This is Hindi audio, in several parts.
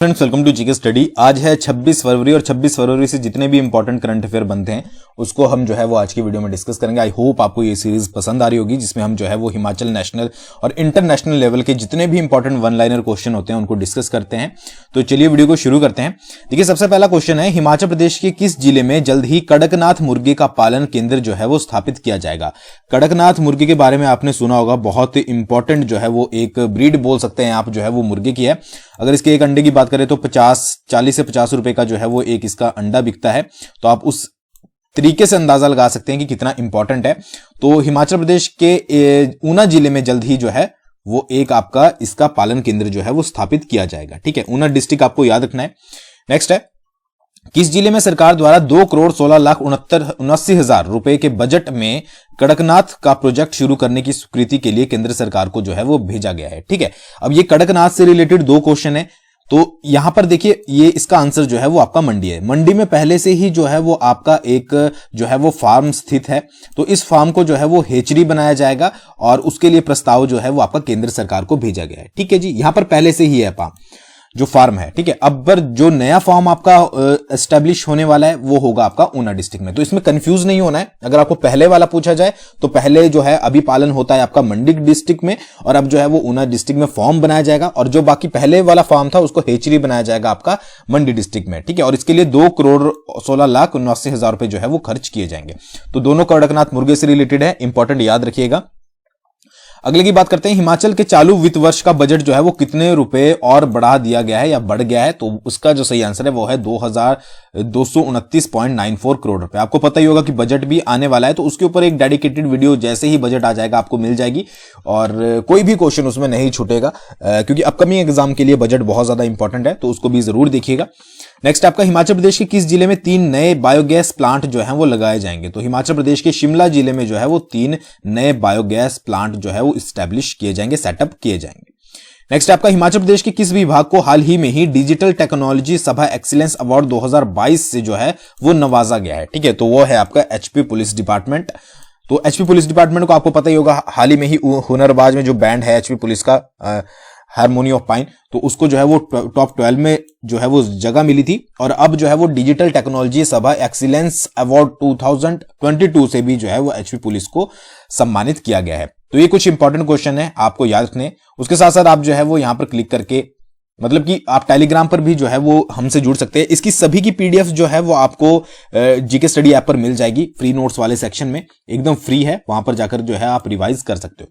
Friends, welcome to GK study. आज है 26 फरवरी और 26 फरवरी से जितने भी इंपॉर्टेंट करंट अफेयर बनते हैं उसको हम जो है वो आज की वीडियो में डिस्कस करेंगे। आई होप आपको ये सीरीज पसंद आ रही होगी, जिसमें हम जो है वो हिमाचल नेशनल और इंटरनेशनल लेवल के जितने भी इंपॉर्टेंट वन लाइनर क्वेश्चन होते हैं उनको डिस्कस करते हैं। तो चलिए वीडियो को शुरू करते हैं। देखिए, सबसे पहला क्वेश्चन है, हिमाचल प्रदेश के किस जिले में जल्द ही कड़कनाथ मुर्गे का पालन केंद्र जो है वो स्थापित किया जाएगा। कड़कनाथ मुर्गे के बारे में आपने सुना होगा, बहुत इंपॉर्टेंट जो है वो एक ब्रीड बोल सकते हैं आप जो है वो मुर्गे की है। अगर इसके एक अंडे की बात करें तो 40 से 50 रुपए का जो है वो एक इसका अंडा बिकता है। तो आप उस तरीके से अंदाजा लगा सकते हैं कि कितना इंपॉर्टेंट है। तो हिमाचल प्रदेश के ऊना जिले में जल्द ही जो है वो एक आपका इसका पालन केंद्र जो है वो स्थापित किया जाएगा। ठीक है, ऊना डिस्ट्रिक्ट आपको याद रखना है। नेक्स्ट है, किस जिले में सरकार द्वारा 2,16,79,80,000 रुपए के बजट में कड़कनाथ का प्रोजेक्ट शुरू करने की स्वीकृति के लिए केंद्र सरकार को जो है वो भेजा गया है। ठीक है, अब ये कड़कनाथ से रिलेटेड दो क्वेश्चन है। तो यहां पर देखिए, ये इसका आंसर जो है वो आपका मंडी है। मंडी में पहले से ही जो है वो आपका एक जो है वो फार्म स्थित है। तो इस फार्म को जो है वो हेचरी बनाया जाएगा और उसके लिए प्रस्ताव जो है वो आपका केंद्र सरकार को भेजा गया है। ठीक है जी, यहां पर पहले से ही है आपका जो फार्म है। ठीक है, अब पर जो नया फार्म आपका एस्टेब्लिश होने वाला है वो होगा आपका ऊना डिस्ट्रिक्ट में। तो इसमें कंफ्यूज नहीं होना है। अगर आपको पहले वाला पूछा जाए तो पहले जो है अभी पालन होता है आपका मंडी डिस्ट्रिक्ट में, और अब जो है वो ऊना डिस्ट्रिक्ट में फार्म बनाया जाएगा, और जो बाकी पहले वाला फार्म था उसको हेचरी बनाया जाएगा आपका मंडी डिस्ट्रिक्ट में। ठीक है, और इसके लिए 2,16,79,000 रुपए जो है वो खर्च किए जाएंगे। तो दोनों कड़कनाथ मुर्गे से रिलेटेड है, इंपॉर्टेंट याद रखिएगा। अगले की बात करते हैं, हिमाचल के चालू वित्त वर्ष का बजट जो है वो कितने रुपए और बढ़ा दिया गया है या बढ़ गया है। तो उसका जो सही आंसर है वो है 2,229.94 करोड़ रुपए। आपको पता ही होगा कि बजट भी आने वाला है, तो उसके ऊपर एक डेडिकेटेड वीडियो जैसे ही बजट आ जाएगा आपको मिल जाएगी, और कोई भी क्वेश्चन उसमें नहीं छूटेगा, क्योंकि अपकमिंग एग्जाम के लिए बजट बहुत ज्यादा इंपॉर्टेंट है, तो उसको भी जरूर देखिएगा। नेक्स्ट, आपका हिमाचल प्रदेश के किस जिले में 3 नए बायोगैस प्लांट जो है वो लगाए जाएंगे। तो हिमाचल प्रदेश के शिमला जिले में जो है वो 3 नए बायोगैस प्लांट जो है वो इस्टेब्लिश किए जाएंगे, सेटअप किए जाएंगे। नेक्स्ट, आपका हिमाचल प्रदेश के किस विभाग को हाल ही में ही डिजिटल टेक्नोलॉजी सभा एक्सीलेंस अवार्ड 2022 से जो है वो नवाजा गया है। ठीक है, तो वो है आपका एचपी पुलिस डिपार्टमेंट। तो एचपी पुलिस डिपार्टमेंट को आपको पता ही होगा, हाल ही में ही हुनरबाज में जो बैंड है एचपी पुलिस का, हारमोनी ऑफ पाइन, तो उसको जो है वो टॉप 12 में जो है वो जगह मिली थी, और अब जो है वो डिजिटल टेक्नोलॉजी सभा एक्सीलेंस अवार्ड 2022 से भी जो है वो एचपी पुलिस को सम्मानित किया गया है। तो ये कुछ इंपॉर्टेंट क्वेश्चन है, आपको याद रखने। उसके साथ साथ आप जो है वो यहां पर क्लिक करके, मतलब कि आप टेलीग्राम पर भी जो है वो हमसे जुड़ सकते हैं। इसकी सभी की पीडीएफ जो है वो आपको जीके स्टडी ऐप पर मिल जाएगी, फ्री नोट्स वाले सेक्शन में, एकदम फ्री है, वहां पर जाकर जो है आप रिवाइज कर सकते हो।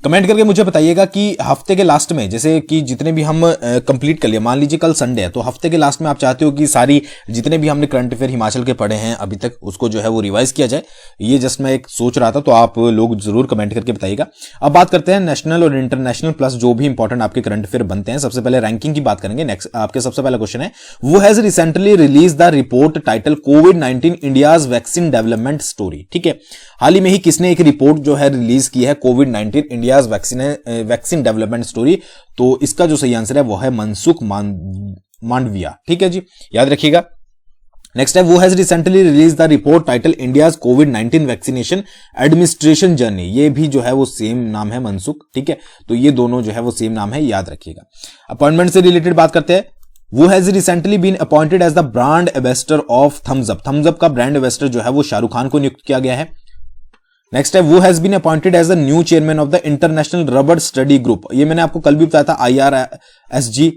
कमेंट करके मुझे बताइएगा कि हफ्ते के लास्ट में, जैसे कि जितने भी हम कंप्लीट कर लिए, मान लीजिए कल संडे है, तो हफ्ते के लास्ट में आप चाहते हो कि सारी जितने भी हमने करंट अफेयर हिमाचल के पढ़े हैं अभी तक उसको जो है वो रिवाइज किया जाए। ये जस्ट मैं एक सोच रहा था, तो आप लोग जरूर कमेंट करके बताइएगा। अब बात करते हैं नेशनल और इंटरनेशनल प्लस जो भी इंपॉर्टेंट आपके करंट अफेयर बनते हैं। सबसे पहले रैंकिंग की बात करेंगे। नेक्स्ट आपके सबसे पहला क्वेश्चन है, वो has recently release the report title covid India's vaccine development story. ठीक है, हाल ही में ही किसने एक रिपोर्ट जो है रिलीज की है, कोविड-19 इंडियाज वैक्सीन डेवलपमेंट स्टोरी। तो इसका जो सही आंसर है वो है मनसुख मांडविया। ठीक है जी, याद रखिएगा। नेक्स्ट है, वो has recently release the report title India's covid vaccination administration journey. ये भी जो है वो सेम नाम है, मनसुख। ठीक है, तो ये दोनों जो है वो सेम नाम है, याद रखिएगा। अपॉइंटमेंट से रिलेटेड बात करते हैं। वो has recently been appointed as the brand ambassador of Thums Up. Thums Up का ब्रांड एम्बेसडर जो है वो शाहरुख खान को नियुक्त किया गया है। नेक्स्ट है, वो has been appointed as the new chairman of the International Rubber Study Group. ये मैंने आपको कल भी बताया था, IRSG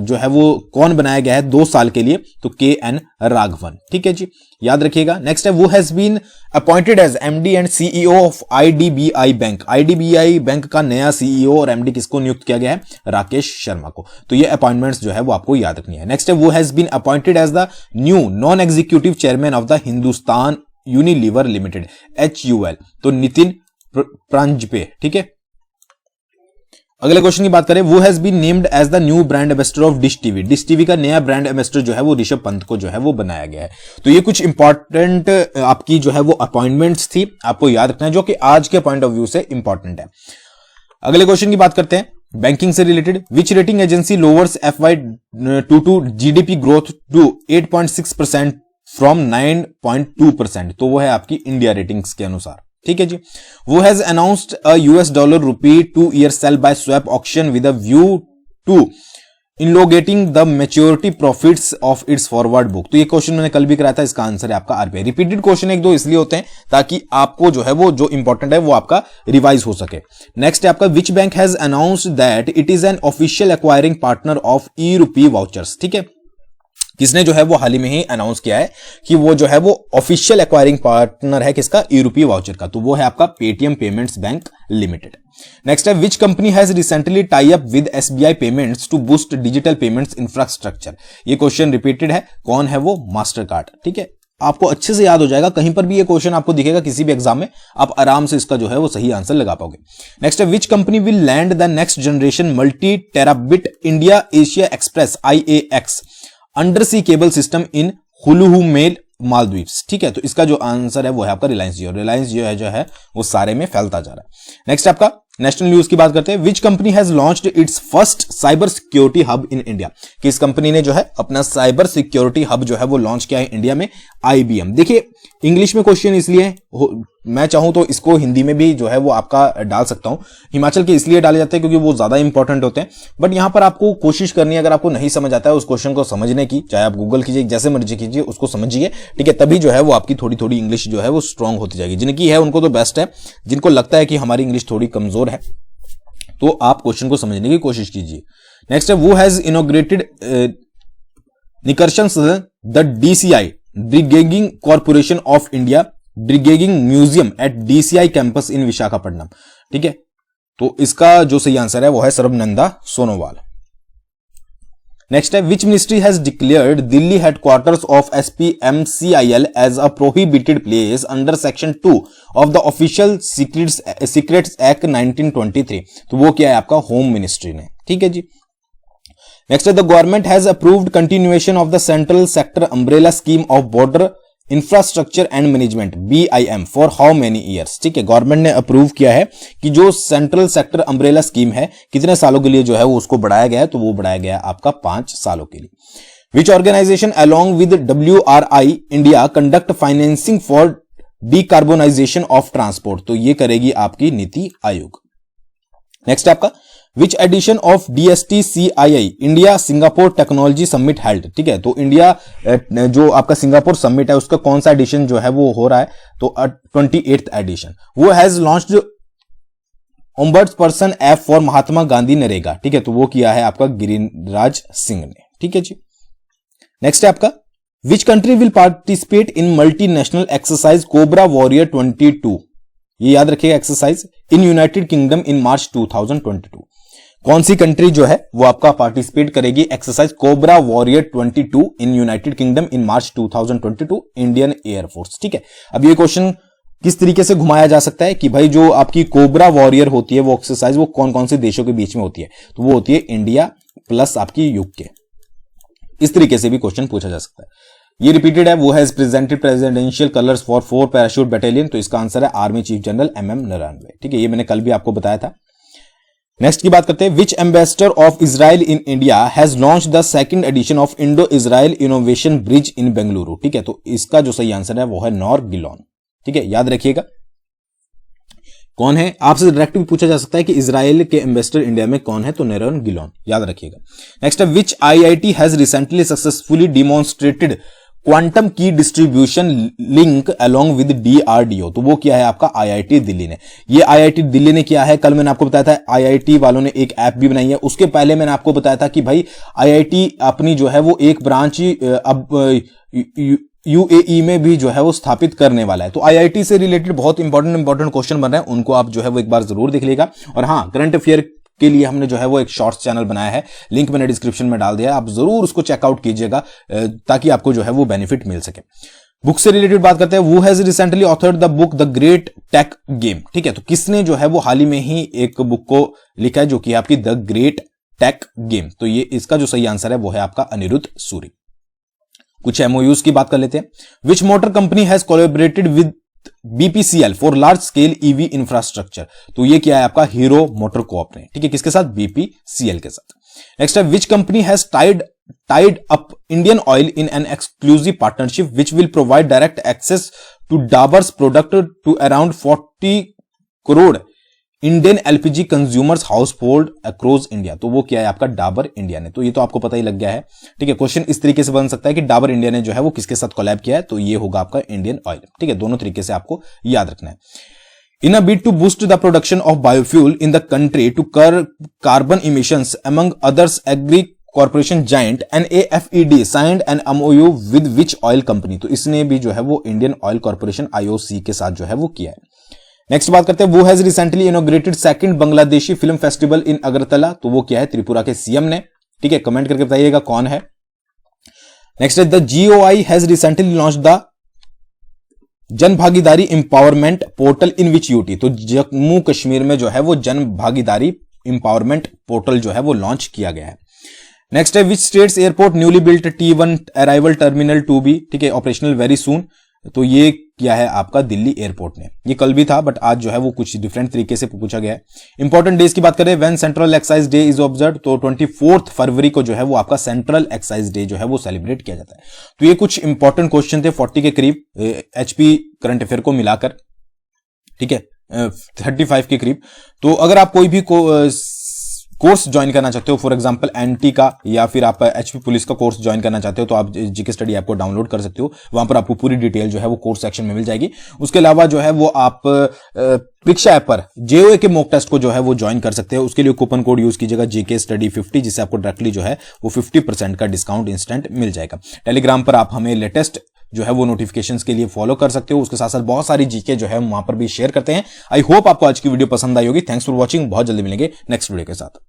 जो है वो कौन बनाया गया है 2 साल के लिए, तो KN राघवन। ठीक है जी, याद रखिएगा। नेक्स्ट है, वो has been appointed as MD and CEO of IDBI bank. IDBI bank का नया CEO और MD किसको नियुक्त किया गया है, राकेश शर्मा को। तो ये अपॉइंटमेंट्स जो है वो आपको याद रखनी है। नेक्स्ट है, वो has been appointed as the new non executive chairman of the Hindustan Unilever Limited, HUL, तो नितिन प्रांजपे। ठीक है, अगले क्वेश्चन की बात करें, वो has been named as the new brand ambassador of Dish TV. Dish TV का नया ब्रांड एम्बेसडर जो है वो ऋषभ पंत को जो है वो बनाया गया है। तो ये कुछ इंपॉर्टेंट आपकी जो है वो अपॉइंटमेंट्स थी, आपको याद रखना है, जो कि आज के पॉइंट ऑफ व्यू से इंपॉर्टेंट है। अगले क्वेश्चन की बात करते हैं बैंकिंग से related. Which rating agency lowers FY22 GDP growth to 8.6% from 9.2%। तो वो है आपकी इंडिया रेटिंग्स के अनुसार। ठीक है जी। वो has announced a $2 2 year sell by swap auction with a view to unlocking the maturity profits of its forward book. तो ये क्वेश्चन मैंने कल भी कराया था, इसका आंसर है आपका आरबीआई। रिपीटेड क्वेश्चन एक दो इसलिए होते हैं ताकि आपको जो है वो जो इंपॉर्टेंट है वो आपका रिवाइज हो सके। नेक्स्ट है आपका which bank has announced that it is an official acquiring partner of e rupee vouchers. ठीक है, किसने जो है वो हाल ही में ही अनाउंस किया है कि वो जो है वो ऑफिशियल एक्वायरिंग पार्टनर है किसका, ई रूपी वाउचर का। तो वो है आपका Paytm payments bank limited. Next है which company has recently tie up with SBI payments to boost digital payments infrastructure. ये क्वेश्चन रिपीटेड है, कौन है वो, मास्टर कार्ड। ठीक है, आपको अच्छे से याद हो जाएगा, कहीं पर भी ये क्वेश्चन आपको दिखेगा किसी भी एग्जाम में, आप आराम से इसका जो है वो सही आंसर लगा पाओगे। नेक्स्ट है which company will land the next generation multi terabit India Asia express IAX under sea cable system in Hulhumale Maldives. ठीक है, तो इसका जो आंसर है वो है आपका रिलायंस जियो। रिलायंस जियो है जो है वो सारे में फैलता जा रहा है। नेक्स्ट आपका नेशनल न्यूज की बात करते हैं। विच company has launched it's first cyber security hub in India. किस कंपनी ने जो है अपना साइबर सिक्योरिटी हब जो है वो लॉन्च किया है इंडिया में, IBM। देखिए इंग्लिश में क्वेश्चन इसलिए मैं चाहूं तो इसको हिंदी में भी जो है वो आपका डाल सकता हूं। हिमाचल के इसलिए डाले जाते हैं क्योंकि वो ज्यादा इंपॉर्टेंट होते हैं, बट यहां पर आपको कोशिश करनी है, अगर आपको नहीं समझ आता है उस क्वेश्चन को समझने की, चाहे आप गूगल कीजिए जैसे मर्जी कीजिए, उसको समझिए। ठीक है, तभी जो है वो आपकी थोड़ी थोड़ी इंग्लिश जो है वो स्ट्रांग होती जाएगी। जिनकी है उनको तो बेस्ट है, जिनको लगता है कि हमारी इंग्लिश थोड़ी कमजोर है तो आप क्वेश्चन को समझने की कोशिश कीजिए। नेक्स्ट है वो हैज इनॉग्रेटेड निकर्शंस the DCI dredging corporation of India dredging museum at DCI campus in Visakhapatnam. ठीक है, तो इसका जो सही आंसर है वो है सर्बानंद सोनोवाल। नेक्स्ट है which ministry has declared Delhi headquarters of SPMCIL as a prohibited place under section 2 of the Official Secrets Act 1923। तो वो क्या है आपका, होम मिनिस्ट्री ने। ठीक है जी। नेक्स्ट है the government has approved continuation of the central sector umbrella scheme of border infrastructure and management BIM for how many years. ठीक है, गवर्नमेंट ने अप्रूव किया है कि जो सेंट्रल सेक्टर अम्ब्रेला स्कीम है कितने सालों के लिए जो है वो उसको बढ़ाया गया है, तो वो बढ़ाया गया आपका 5 सालों के लिए। Which organisation along with WRI India conduct financing for decarbonisation of transport. तो ये करेगी आपकी नीति आयोग। नेक्स्ट आपका which edition of DSTCII India Singapore technology summit held. ठीक है, तो इंडिया जो आपका सिंगापुर समिट है उसका कौन सा एडिशन जो है वो हो रहा है, तो 28th edition. Who has launched ombudsperson app for Mahatma Gandhi NREGA. ठीक है, तो वो किया है आपका गिरिराज सिंह ने। ठीक है जी। नेक्स्ट है आपका which country will participate in multinational exercise cobra warrior 22। ये याद रखिएगा, एक्सरसाइज इन यूनाइटेड किंगडम इन मार्च 2022। कौन सी कंट्री जो है वो आपका पार्टिसिपेट करेगी exercise cobra warrior 22 in United kingdom in March 2022, Indian air force. ठीक है, अब ये क्वेश्चन किस तरीके से घुमाया जा सकता है कि भाई जो आपकी कोबरा वॉरियर होती है वो एक्सरसाइज वो कौन कौन से देशों के बीच में होती है, तो वो होती है इंडिया प्लस आपकी यूके। इस तरीके से भी क्वेश्चन पूछा जा सकता है। ये रिपीटेड है, वो has presented presidential colours for 4 parachute battalion. तो इसका आंसर है army chief general MM Naravane. ठीक है, ये मैंने कल भी आपको बताया था। नेक्स्ट की बात करते हैं which ambassador of Israel in India has launch the second edition of Indo Israel innovation bridge in Bengaluru. ठीक है, तो इसका जो सही आंसर है वो है नॉर गिलोन। ठीक है, याद रखिएगा कौन है, आपसे डायरेक्ट भी पूछा जा सकता है कि इजराइल के एम्बेसडर इंडिया में कौन है, तो नेरन गिलोन, याद रखिएगा। नेक्स्ट है which IIT has recently successfully demonstrated quantum key distribution link along with DRDO। तो वो क्या है आपका IIT दिल्ली ने। ये IIT दिल्ली ने किया है, कल मैंने आपको बताया था IIT वालों ने एक ऐप भी बनाई है। उसके पहले मैंने आपको बताया था कि भाई IIT अपनी जो है वो एक ब्रांच अब UAE में भी जो है वो स्थापित करने वाला है। तो IIT से रिलेटेड बहुत इंपॉर्टेंट क्वेश्चन बन रहे हैं, उनको आप जो है वो एक बार जरूर देख लेगा। और हाँ, करंट अफेयर के लिए हमने जो है वो एक शॉर्ट्स चैनल बनाया है, लिंक मैंने डिस्क्रिप्शन में डाल दिया है, आप जरूर उसको चेकआउट कीजिएगा ताकि आपको जो है वो बेनिफिट मिल सके। बुक से रिलेटेड बात करते हैं, वो has recently authored the book The Great Tech Game. ठीक है, तो किसने जो है वो हाल ही में ही एक बुक को लिखा है जो कि आपकी द ग्रेट टेक गेम। तो ये इसका जो सही आंसर है वो है आपका अनिरुद्ध सूरी। कुछ MOUs की बात कर लेते हैं। Which motor company has collaborated with BPCL for large scale EV infrastructure. तो ये क्या है आपका हीरो मोटर कोऑप ने। ठीक है, किसके साथ, BPCL के साथ। नेक्स्ट है which company has tied up Indian Oil in an exclusive partnership which will provide direct access to Dabur's product to around 40 crore Indian LPG consumers household across India, तो वो क्या है आपका डाबर इंडिया ने। तो ये तो आपको पता ही लग गया है, ठीक है। क्वेश्चन इस तरीके से बन सकता है कि डाबर इंडिया ने जो है वो किसके साथ कोलैब किया है, तो ये होगा आपका इंडियन ऑयल, ठीक है। दोनों तरीके से आपको याद रखना है। In a bid to boost the production of biofuel in the country to curb carbon emissions, among others, Agri Corporation giant NAFED signed an MOU with which oil company? तो इसने भी जो है वो इंडियन ऑयल कॉर्पोरेशन IOC के साथ जो है वो किया है। नेक्स्ट बात करते हैं, वो has recently inaugurated second Bangladeshi film festival in Agartala, तो वो क्या है, त्रिपुरा के सीएम ने, ठीक है। कमेंट करके बताइएगा कौन है। नेक्स्ट है, the GOI has recently launch the जन भागीदारी इंपावरमेंट पोर्टल इन विच यूटी, तो जम्मू कश्मीर में जो है वो जन भागीदारी इंपावरमेंट पोर्टल जो है वो लॉन्च किया गया है। नेक्स्ट है, which states airport newly built T1 arrival terminal 2B, ठीक है, ऑपरेशनल वेरी सून, तो ये क्या है आपका दिल्ली एयरपोर्ट ने। ये कल भी था बट आज जो है वो कुछ डिफरेंट तरीके से पूछा गया है। इंपॉर्टेंट डेज की बात करें, when central excise day is observed, तो 24 फरवरी को जो है वो आपका सेंट्रल एक्साइज डे जो है वो सेलिब्रेट किया जाता है। तो ये कुछ इंपॉर्टेंट क्वेश्चन थे 40 के करीब HP करंट अफेयर को मिलाकर, ठीक है, 35 के करीब। तो अगर आप कोई भी कोर्स ज्वाइन करना चाहते हो, फॉर एग्जांपल NT का या फिर आप HP पुलिस का कोर्स ज्वाइन करना चाहते हो, तो आप GK स्टडी ऐप को डाउनलोड कर सकते हो। वहां पर आपको पूरी डिटेल जो है वो कोर्स सेक्शन में मिल जाएगी। उसके अलावा जो है वो आप परीक्षा ऐप पर JOA के मॉक टेस्ट को जो है वो ज्वाइन कर सकते हो। उसके लिए कूपन कोड यूज कीजिएगा GK स्टडी 50, जिससे आपको डायरेक्टली जो है वो 50% का डिस्काउंट इंस्टेंट मिल जाएगा। टेलीग्राम पर आप हमें लेटेस्ट जो है वो नोटिफिकेशंस के लिए फॉलो कर सकते हो। उसके साथ साथ बहुत सारी GK जो है वहां पर भी शेयर करते हैं। आई होप आपको आज की वीडियो पसंद आई होगी। Thanks for watching. बहुत जल्दी मिलेंगे नेक्स्ट वीडियो के साथ।